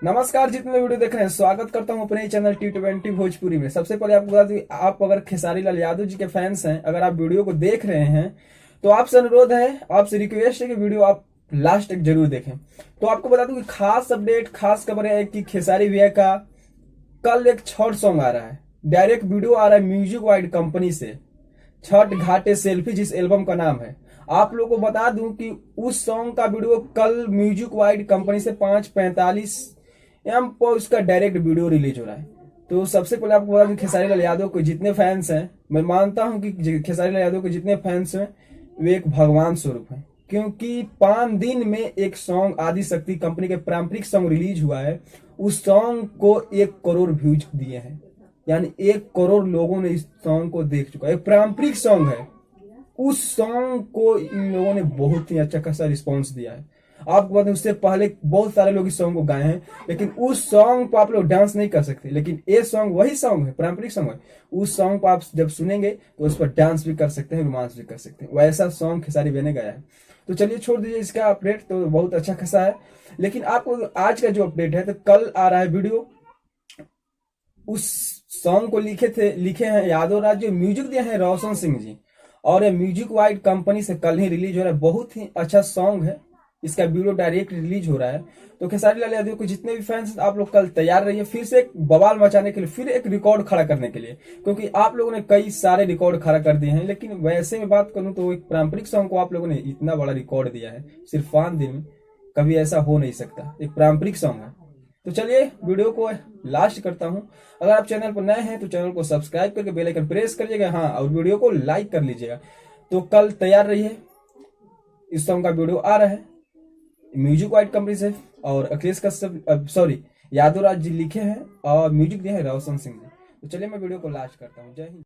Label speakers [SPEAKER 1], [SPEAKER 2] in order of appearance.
[SPEAKER 1] नमस्कार, जितने वीडियो देख रहे हैं स्वागत करता हूं अपने चैनल T20 भोजपुरी में। सबसे पहले आपको बता दूं, आप अगर खेसारी लाल यादव जी के फैंस हैं, अगर आप वीडियो को देख रहे हैं तो आपसे अनुरोध है, आपसे रिक्वेस्ट है कि वीडियो आप लास्ट तक जरूर देखें। तो आपको बता दूं कि खास अपडेट, खास खबर है कि खेसारी भैया का कल एक छठ सॉन्ग आ रहा है। डायरेक्ट वीडियो आ रहा है म्यूजिक वाइड कंपनी से, छठ घाटे सेल्फी जिस एल्बम का नाम है। आप लोगों को बता दूं कि उस सॉन्ग का वीडियो कल म्यूजिक वाइड कंपनी से 5:45 एम पर उसका डायरेक्ट वीडियो रिलीज हो रहा है। तो सबसे पहले आपको बता दूं खेसारी लाल यादव के जितने फैंस हैं, मैं मानता हूं कि खेसारी लाल यादव के जितने फैंस हैं वे एक भगवान स्वरूप हैं, क्योंकि 5 दिन में एक सॉन्ग आदिशक्ति कंपनी के पारंपरिक सॉन्ग रिलीज हुआ है। उस सॉन्ग को 1 करोड़ व्यूज दिए हैं, यानी 1 करोड़ लोगों ने इस सॉन्ग को देख चुका है। एक पारंपरिक सॉन्ग है, उस सॉन्ग को इन लोगों ने बहुत ही अच्छा खासा रिस्पॉन्स दिया है। आपको बता दें, उससे पहले बहुत सारे लोग इस सॉन्ग को गाए हैं, लेकिन उस सॉन्ग पर आप लोग डांस नहीं कर सकते। लेकिन ये सॉन्ग वही सॉन्ग है, पारंपरिक सॉन्ग है। उस सॉन्ग पर आप जब सुनेंगे तो उस पर डांस भी कर सकते हैं, रोमांस भी कर सकते हैं। वैसा सॉन्ग खेसारी भैया ने गाया है। तो चलिए छोड़ दीजिए इसका अपडेट, तो बहुत अच्छा खासा है। लेकिन आपको आज का जो अपडेट है, तो कल आ रहा है वीडियो। उस सॉन्ग को लिखे हैं यादव राज, जो म्यूजिक दिया है रोशन सिंह जी, और ये म्यूजिक वाइड कंपनी से कल ही रिलीज हो रहा है। बहुत ही अच्छा सॉन्ग है, इसका वीडियो डायरेक्ट रिलीज हो रहा है। तो खेसारी लाल यादव के जितने भी फैंस, आप लोग कल तैयार रहिए फिर से एक बवाल मचाने के लिए, फिर एक रिकॉर्ड खड़ा करने के लिए, क्योंकि आप लोगों ने कई सारे रिकॉर्ड खड़ा कर दिए हैं। लेकिन वैसे में बात करूं तो एक पारंपरिक सॉन्ग को आप लोगों ने इतना बड़ा रिकॉर्ड दिया है सिर्फ 5 दिन में, कभी ऐसा हो नहीं सकता। एक पारंपरिक सॉन्ग है। तो चलिए वीडियो को लास्ट करता हूं। अगर आप चैनल पर नए हैं तो चैनल को सब्सक्राइब करके बेल आइकन प्रेस करिएगा, हाँ, और वीडियो को लाइक कर लीजिएगा। तो कल तैयार रहिए, इस सॉन्ग का वीडियो आ रहा है म्यूजिक वाइड कंपनी से, और अखिलेश कश्यप यादव राज जी लिखे हैं और म्यूजिक दिया है रोशन सिंह जी। तो चलिए मैं वीडियो को लास्ट करता हूँ। जय हिंद।